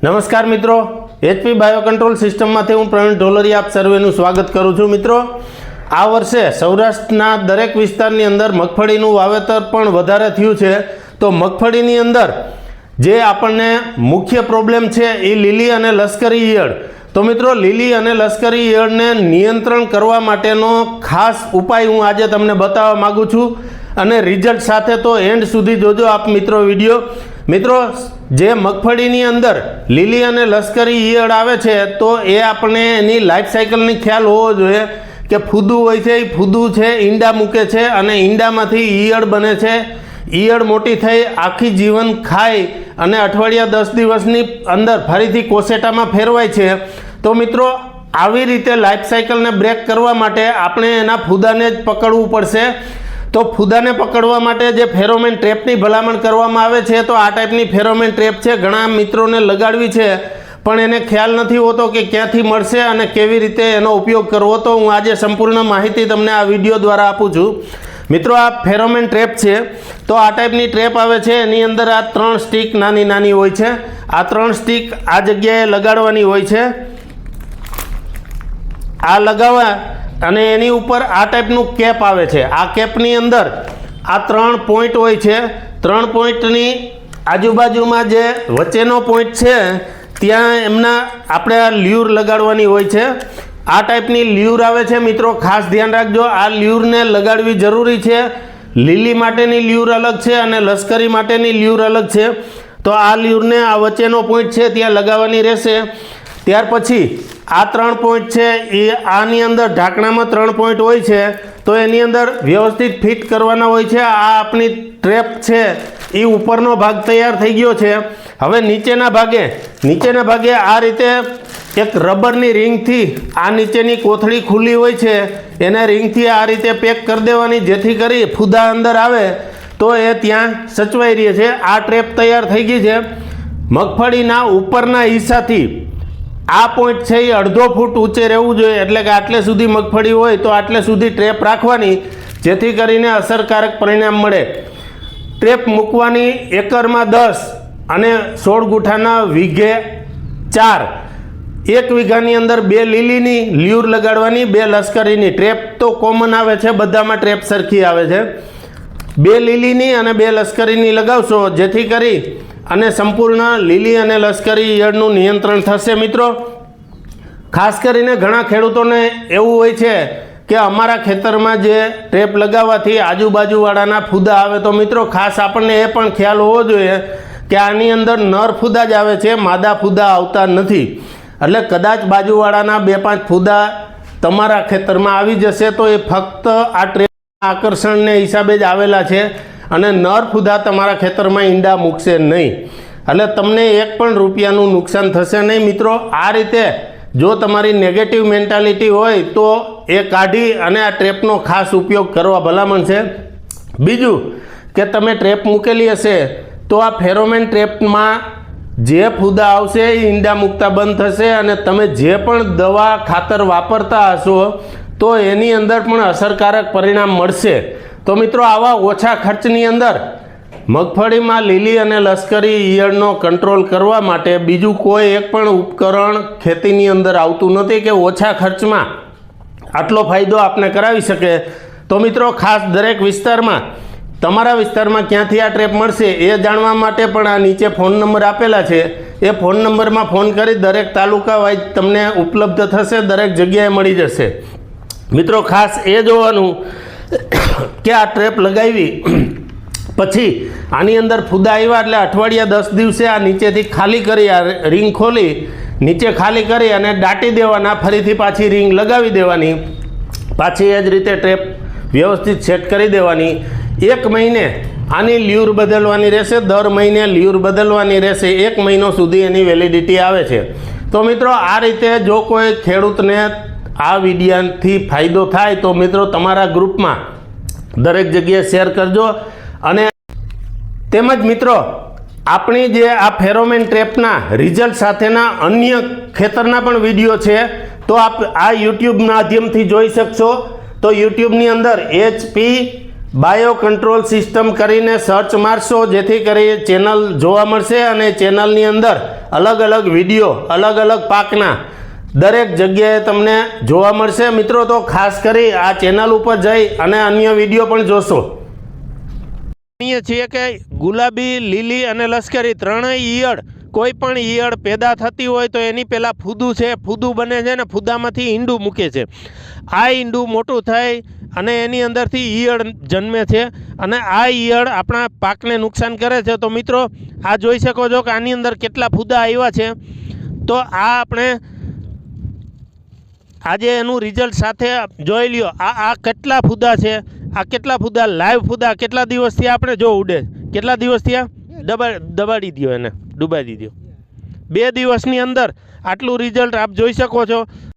નમસ્કાર મિત્રો, HP bio control સિસ્ટમમાંથી હું પ્રવીણ ઢોલરિયા આપ સર્વેનું સ્વાગત કરું છું। મિત્રો, આ વર્ષે સૌરાષ્ટ્રના દરેક વિસ્તારની અંદર મગફળીનું વાવેતર પણ વધારે થયું છે। તો મગફળીની અંદર જે આપણને મુખ્ય પ્રોબ્લેમ છે એ લીલી અને લશ્કરી ઈયળ। તો મિત્રો, લીલી અને લશ્કરી ઈયળને નિયંત્રણ કરવા માટેનો ખાસ ઉપાય હું આજે તમને બતાવવા માગું છું અને રિઝલ્ટ સાથે તો એન્ડ સુધી જોજો આપ મિત્રો વિડીયો। મિત્રો, જે મગફળીની અંદર લીલી અને લશ્કરી ઈયળ આવે છે તો એ આપણે એની લાઈફ સાયકલની ખ્યાલ હોવો જોઈએ કે ફૂદું હોય છે, એ ફૂદું છે, ઈંડા મૂકે છે અને ઈંડામાંથી ઈયળ બને છે। ઈયળ મોટી થઈ આખી જીવન ખાઈ અને અઠવાડિયા 10 દિવસની અંદર ફરીથી કોસેટામાં ફેરવાય છે। તો મિત્રો, આવી રીતે લાઈફ સાયકલને બ્રેક કરવા માટે આપણે એના ફૂદાને જ પકડવું પડશે। તો ફૂદાને પકડવા માટે જે ફેરોમેન ટ્રેપની ભલામણ કરવામાં આવે છે તો આ ટાઈપની ફેરોમેન ટ્રેપ છે, ઘણા મિત્રોને લગાડવી છે પણ એને ખ્યાલ નથી હોતો કે ક્યાંથી મળશે અને કેવી રીતે એનો ઉપયોગ કરવો। તો હું આજે સંપૂર્ણ માહિતી તમને આ વિડીયો દ્વારા આપું છું। મિત્રો, આ ફેરોમેન ટ્રેપ છે તો આ ટાઈપની ટ્રેપ આવે છે, એની અંદર આ 3 સ્ટીક નાની નાની હોય છે। આ 3 સ્ટીક આ જગ્યાએ લગાડવાની હોય છે। આ લગાવવા અને એની ઉપર આ ટાઈપનું કેપ આવે છે। આ કેપની અંદર આ 3 પોઈન્ટ હોય છે। 3 પોઈન્ટની આજુબાજુમાં જે વચ્ચેનો પોઈન્ટ છે ત્યાં એમના આપણે આ લ્યુર લગાડવાની હોય છે। આ ટાઈપની લ્યુર આવે છે મિત્રો, ખાસ ધ્યાન રાખજો, આ લ્યુરને લગાડવી જરૂરી છે। લીલી માટેની લ્યુર અલગ છે અને લશ્કરી માટેની લ્યુર અલગ છે। તો આ લ્યુરને આ વચ્ચેનો પોઈન્ટ છે ત્યાં લગાવવાની રહેશે। ત્યાર પછી આ 3 પોઈન્ટ છે એ આની અંદર ઢાંકણામાં 3 પોઈન્ટ હોય છે તો એની અંદર વ્યવસ્થિત ફિટ કરવાના હોય છે। આ આપણી ટ્રેપ છે એ ઉપરનો ભાગ તૈયાર થઈ ગયો છે। હવે નીચેના ભાગે આ રીતે એક રબરની રિંગથી આ નીચેની કોથળી ખુલ્લી હોય છે એને રિંગથી આ રીતે પેક કરી દેવાની, જેથી કરી ફૂદા અંદર આવે તો એ ત્યાં સચવાઈ રહે છે। આ ટ્રેપ તૈયાર થઈ ગઈ છે। મગફળીના ઉપરના હિસ્સાથી આ પોઈન્ટ છે એ 1.5 ફૂટ ઊંચે રહેવું જોઈએ, એટલે કે આટલે સુધી મગફળી હોય તો આટલે સુધી ટ્રેપ રાખવાની, જેથી કરીને અસરકારક પરિણામ મળે। ટ્રેપ મૂકવાની એકરમાં 10 અને 16 ગુઠાના વીઘે 4। 1 વીઘાની અંદર 2 લીલીની લ્યુર લગાડવાની, 2 લશ્કરીની। ટ્રેપ તો કોમન આવે છે, બધામાં ટ્રેપ સરખી આવે છે। 2 લીલીની અને 2 લશ્કરીની લગાવશો, જેથી કરી અને સંપૂર્ણ લીલી અને લશ્કરી ઈયળનું નિયંત્રણ થશે। મિત્રો, ખાસ કરીને ઘણા ખેડૂતોને એવું હોય છે કે અમારા ખેતરમાં જે ટ્રેપ લગાવવાથી આજુબાજુવાળાના ફૂદા આવે। તો મિત્રો, ખાસ આપણને એ પણ ખ્યાલ હોવો જોઈએ કે આની અંદર નર ફૂદા જ આવે છે, માદા ફૂદા આવતા નથી। એટલે કદાચ બાજુવાળાના 2-5 ફૂદા તમારા ખેતરમાં આવી જશે તો એ ફક્ત આ ટ્રેપ આકર્ષણને હિસાબે જ આવેલા છે અને નર ફૂદા તમારા ખેતરમાં ઈંડા મૂકશે નહીં, એટલે તમને 1 પણ રૂપિયાનું નુકસાન થશે નહીં। મિત્રો, આ રીતે જો તમારી નેગેટિવ મેન્ટાલિટી હોય તો એ કાઢી અને આ ટ્રેપનો ખાસ ઉપયોગ કરવા ભલામણ છે। બીજું કે તમે ટ્રેપ મૂકેલી હશે તો આ ફેરોમેન ટ્રેપમાં જે ફૂદા આવશે એ ઈંડા મૂકતા બંધ થશે અને તમે જે પણ દવા ખાતર વાપરતા હશો તો એની અંદર પણ અસરકારક પરિણામ મળશે। તો મિત્રો, આવા ઓછા ખર્ચની અંદર મગફળીમાં લીલી અને લશ્કરી ઈયળનો કંટ્રોલ કરવા માટે બીજું કોઈ એક પણ ઉપકરણ ખેતીની અંદર આવતું નથી કે ઓછા ખર્ચમાં આટલો ફાયદો આપને કરાવી શકે। તો મિત્રો, ખાસ દરેક વિસ્તારમાં તમારા વિસ્તારમાં ક્યાંથી આ ટ્રેપ મળશે એ જાણવા માટે પણ આ નીચે ફોન નંબર આપેલા છે, એ ફોન નંબરમાં ફોન કરી દરેક તાલુકા વાઇઝ તમને ઉપલબ્ધ થશે, દરેક જગ્યાએ મળી જશે। મિત્રો, ખાસ એ જોવાનું કે આ ટ્રેપ લગાવી પછી આની અંદર ફૂદા આવ્યા એટલે અઠવાડિયા 10 દિવસે આ નીચેથી ખાલી કરી, આ રિંગ ખોલી નીચે ખાલી કરી અને દાટી દેવાના, ફરીથી પાછી રિંગ લગાવી દેવાની, પાછી એ જ રીતે ટ્રેપ વ્યવસ્થિત સેટ કરી દેવાની। 1 મહિને આની લ્યુર બદલવાની રહેશે, દર મહિને લ્યુર બદલવાની રહેશે, 1 મહિનો સુધી એની વેલિડિટી આવે છે। તો મિત્રો, આ રીતે જો કોઈ ખેડૂતને આ વિડીયોથી ફાયદો થાય તો મિત્રો તમારા ગ્રુપમાં દરેક જગ્યાએ શેર કરજો। અને તેમજ મિત્રો, આપણી જે આ ફેરોમેન ટ્રેપના રિઝલ્ટ સાથેના અન્ય ખેતરના પણ વિડીયો છે તો આપ આ યુટ્યુબ માધ્યમથી જોઈ શકશો। તો યુટ્યુબની અંદર HP બાયો કંટ્રોલ સિસ્ટમ કરીને સર્ચ મારશો જેથી કરી ચેનલ જોવા મળશે અને ચેનલની અંદર અલગ અલગ વિડીયો અલગ અલગ પાકના દરેક જગ્યાએ તમને જોવા મળશે મિત્રો. તો ખાસ કરી આ ચેનલ ઉપર જઈ અને અન્ય વિડીયો પણ જોશો. જાણીએ છીએ કે ગુલાબી, લીલી અને લશ્કરી ત્રણેય ઈયળ, કોઈ પણ ઈયળ પેદા થતી હોય તો એની પહેલાં ફૂદું છે, ફૂદું બને છે ને ફૂદામાંથી ઈંડું મૂકે છે. આ ઈંડું મોટું થાય અને એની અંદરથી ઈયળ જન્મે છે અને આ ઈયળ આપણા પાકને નુકસાન કરે છે. તો મિત્રો આ જોઈ શકો છો કે આની અંદર કેટલા ફૂદા આવ્યા છે. તો આ આપણે આજે એનું રિઝલ્ટ સાથે જોઈ લ્યો. આ કેટલા ફૂદા છે, આ કેટલા ફૂદા લાઈવ ફૂદા કેટલા દિવસથી આપણે જો ઉડે, કેટલા દિવસથી આ દબાડી દો, એને ડૂબાડી દો. 2 દિવસની અંદર આટલું રિઝલ્ટ આપ જોઈ શકો છો.